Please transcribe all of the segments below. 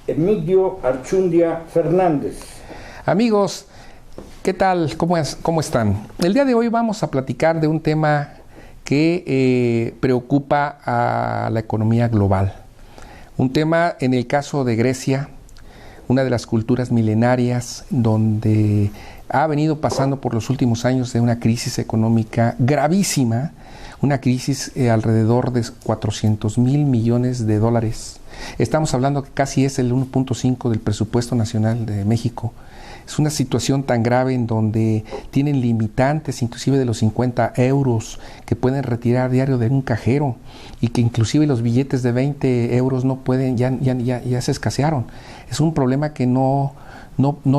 Emilio Archundia Fernández. Amigos, ¿qué tal? ¿Cómo están? El día de hoy vamos a platicar de un tema que preocupa a la economía global. Un tema, en el caso de Grecia, una de las culturas milenarias donde ha venido pasando por los últimos años de una crisis económica gravísima, una crisis alrededor de 400,000 millones de dólares. Estamos hablando que casi es el 1.5 del presupuesto nacional de México. Es una situación tan grave en donde tienen limitantes, inclusive de los 50 euros que pueden retirar diario de un cajero, y que inclusive los billetes de 20 euros no pueden, ya se escasearon. Es un problema que no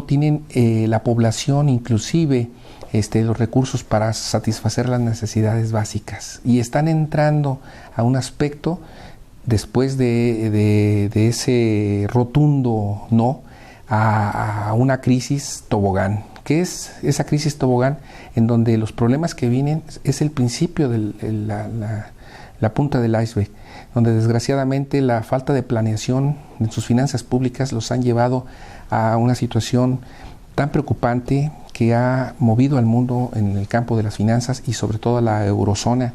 tienen la población, inclusive los recursos para satisfacer las necesidades básicas. Y están entrando a un aspecto, después de ese rotundo no, a una crisis tobogán. ¿Qué es esa crisis tobogán? En donde los problemas que vienen es el principio de la punta del iceberg, donde desgraciadamente la falta de planeación en sus finanzas públicas los han llevado a una situación tan preocupante que ha movido al mundo en el campo de las finanzas y sobre todo a la eurozona.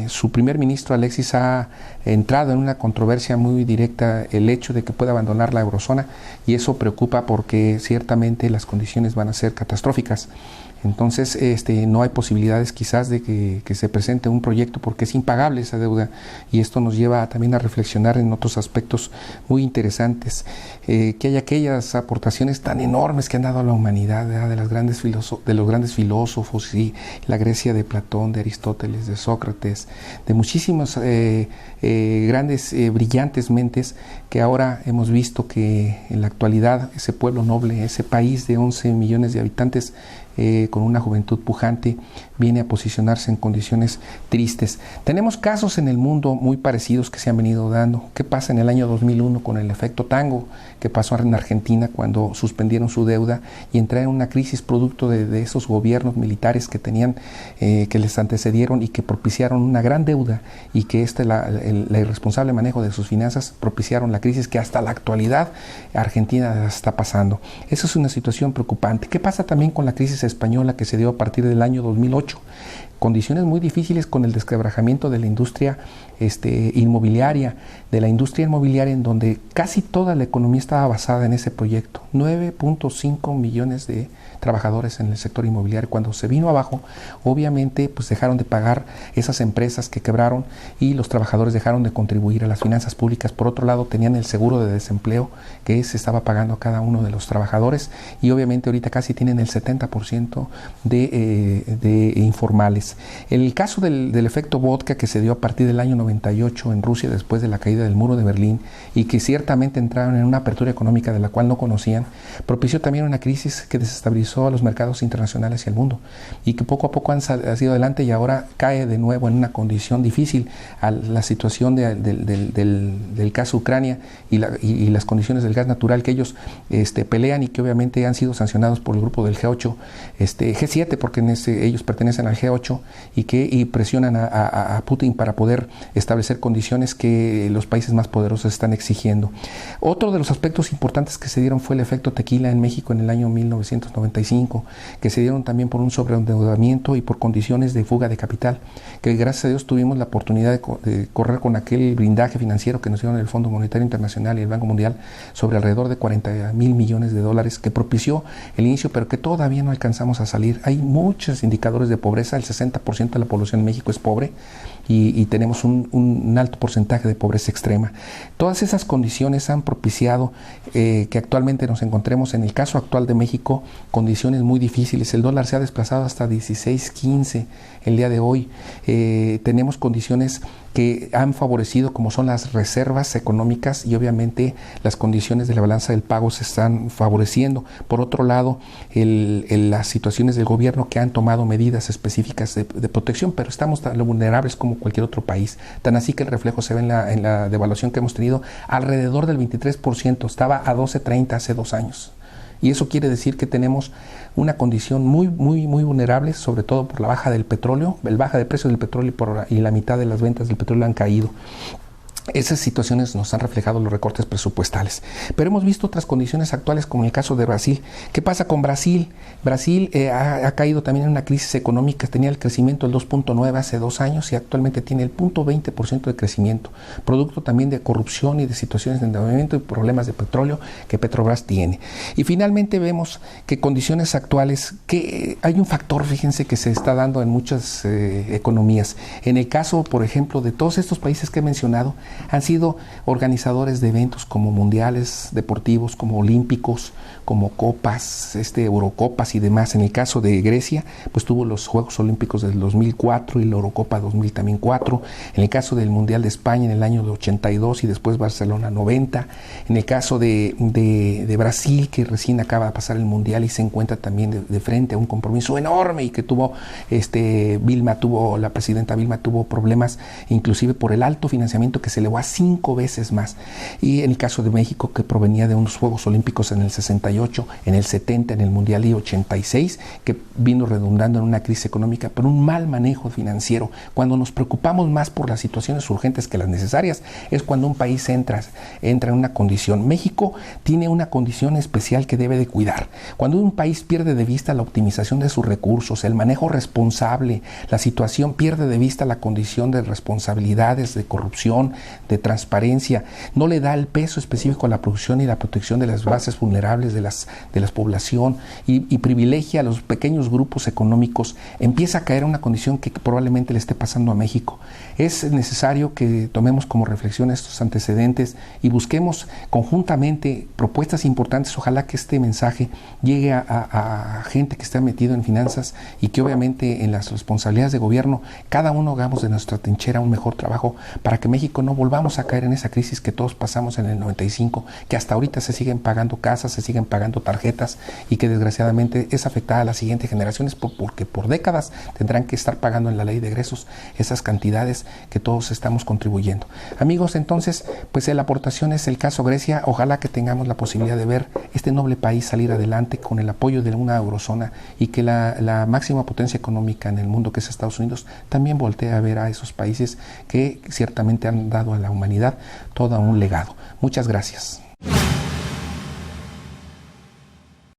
Su primer ministro Alexis ha entrado en una controversia muy directa el hecho de que pueda abandonar la eurozona, y eso preocupa porque ciertamente las condiciones van a ser catastróficas. Entonces no hay posibilidades quizás de que se presente un proyecto porque es impagable esa deuda, y esto nos lleva también a reflexionar en otros aspectos muy interesantes, que hay aquellas aportaciones tan enormes que han dado a la humanidad, de los grandes filósofos, y la Grecia de Platón, de Aristóteles, de Sócrates, de muchísimos grandes brillantes mentes, que ahora hemos visto que en la actualidad ese pueblo noble, ese país de 11 millones de habitantes, con una juventud pujante, viene a posicionarse en condiciones tristes. Tenemos casos en el mundo muy parecidos que se han venido dando. ¿Qué pasa en el año 2001 con el efecto tango que pasó en Argentina cuando suspendieron su deuda y entraron en una crisis producto de esos gobiernos militares que tenían, que les antecedieron y que propiciaron una gran deuda, y que el irresponsable manejo de sus finanzas propiciaron la crisis que hasta la actualidad Argentina está pasando? Esa es una situación preocupante. ¿Qué pasa también con la crisis española que se dio a partir del año 2008? Condiciones muy difíciles con el desquebrajamiento de la industria inmobiliaria, en donde casi toda la economía estaba basada en ese proyecto. 9.5 millones de trabajadores en el sector inmobiliario. Cuando se vino abajo, obviamente pues dejaron de pagar esas empresas que quebraron, y los trabajadores dejaron de contribuir a las finanzas públicas. Por otro lado, tenían el seguro de desempleo que se estaba pagando a cada uno de los trabajadores, y obviamente ahorita casi tienen el 70% de informales. El caso del efecto vodka, que se dio a partir del año 98 en Rusia después de la caída del muro de Berlín, y que ciertamente entraron en una apertura económica de la cual no conocían, propició también una crisis que desestabilizó a los mercados internacionales y al mundo, y que poco a poco ha sido adelante, y ahora cae de nuevo en una condición difícil a la situación del caso Ucrania y las condiciones del gas natural que ellos pelean, y que obviamente han sido sancionados por el grupo del G8, G7, porque ellos pertenecen al G8, y presionan a Putin para poder establecer condiciones que los países más poderosos están exigiendo. Otro de los aspectos importantes que se dieron fue el efecto tequila en México en el año 1995, que se dieron también por un sobreendeudamiento y por condiciones de fuga de capital, que gracias a Dios tuvimos la oportunidad de correr con aquel blindaje financiero que nos dieron el Fondo Monetario Internacional y el Banco Mundial sobre alrededor de 40,000 millones de dólares, que propició el inicio, pero que todavía no alcanzamos a salir. Hay muchos indicadores de pobreza. El 60% de la población en México es pobre, y tenemos un alto porcentaje de pobreza extrema. Todas esas condiciones han propiciado que actualmente nos encontremos, en el caso actual de México, condiciones muy difíciles. El dólar se ha desplazado hasta 16.15 el día de hoy. Tenemos condiciones que han favorecido, como son las reservas económicas, y obviamente las condiciones de la balanza del pago se están favoreciendo. Por otro lado, las situaciones del gobierno que han tomado medidas específicas de protección, pero estamos tan vulnerables como cualquier otro país. Tan así que el reflejo se ve en la devaluación que hemos tenido, alrededor del 23%, estaba a 12.30 hace 2 años. Y eso quiere decir que tenemos una condición muy vulnerable, sobre todo por la baja del petróleo, el baja de precio del petróleo, y la mitad de las ventas del petróleo han caído. esas situaciones nos han reflejado los recortes presupuestales. Pero hemos visto otras condiciones actuales, como en el caso de Brasil. ¿Qué pasa con Brasil? Brasil ha caído también en una crisis económica. Tenía el crecimiento del 2.9 hace 2 años y actualmente tiene el 0.20% de crecimiento, producto también de corrupción y de situaciones de endeudamiento y problemas de petróleo que Petrobras tiene. Y finalmente vemos que condiciones actuales, que hay un factor, fíjense, que se está dando en muchas economías. En el caso, por ejemplo, de todos estos países que he mencionado, han sido organizadores de eventos como mundiales deportivos, como olímpicos, como copas, Eurocopas y demás. En el caso de Grecia, pues tuvo los Juegos Olímpicos del 2004 y la Eurocopa 2004. En el caso del Mundial de España en el año de 82 y después Barcelona 90. En el caso de Brasil, que recién acaba de pasar el Mundial y se encuentra también de frente a un compromiso enorme y que tuvo, la presidenta Vilma tuvo problemas inclusive por el alto financiamiento que se elevó a 5 veces más. Y en el caso de México, que provenía de unos Juegos Olímpicos en el 68, en el 70, en el Mundial y 86, que vino redundando en una crisis económica por un mal manejo financiero. Cuando nos preocupamos más por las situaciones urgentes que las necesarias, es cuando un país entra en una condición. México tiene una condición especial que debe de cuidar. Cuando un país pierde de vista la optimización de sus recursos, el manejo responsable, la situación pierde de vista la condición de responsabilidades, de corrupción, de transparencia, no le da el peso específico a la producción y la protección de las bases vulnerables de la población y privilegia a los pequeños grupos económicos, empieza a caer en una condición que probablemente le esté pasando a México. Es necesario que tomemos como reflexión estos antecedentes y busquemos conjuntamente propuestas importantes. Ojalá que este mensaje llegue a gente que está metido en finanzas y que obviamente en las responsabilidades de gobierno cada uno hagamos de nuestra trinchera un mejor trabajo para que México no volvamos a caer en esa crisis que todos pasamos en el 95, que hasta ahorita se siguen pagando casas, se siguen pagando tarjetas y que desgraciadamente es afectada a las siguientes generaciones porque por décadas tendrán que estar pagando en la ley de egresos esas cantidades que todos estamos contribuyendo. Amigos, entonces, pues la aportación es el caso Grecia. Ojalá que tengamos la posibilidad de ver este noble país salir adelante con el apoyo de una eurozona y que la máxima potencia económica en el mundo, que es Estados Unidos, también voltee a ver a esos países que ciertamente han dado a la humanidad todo un legado. Muchas gracias.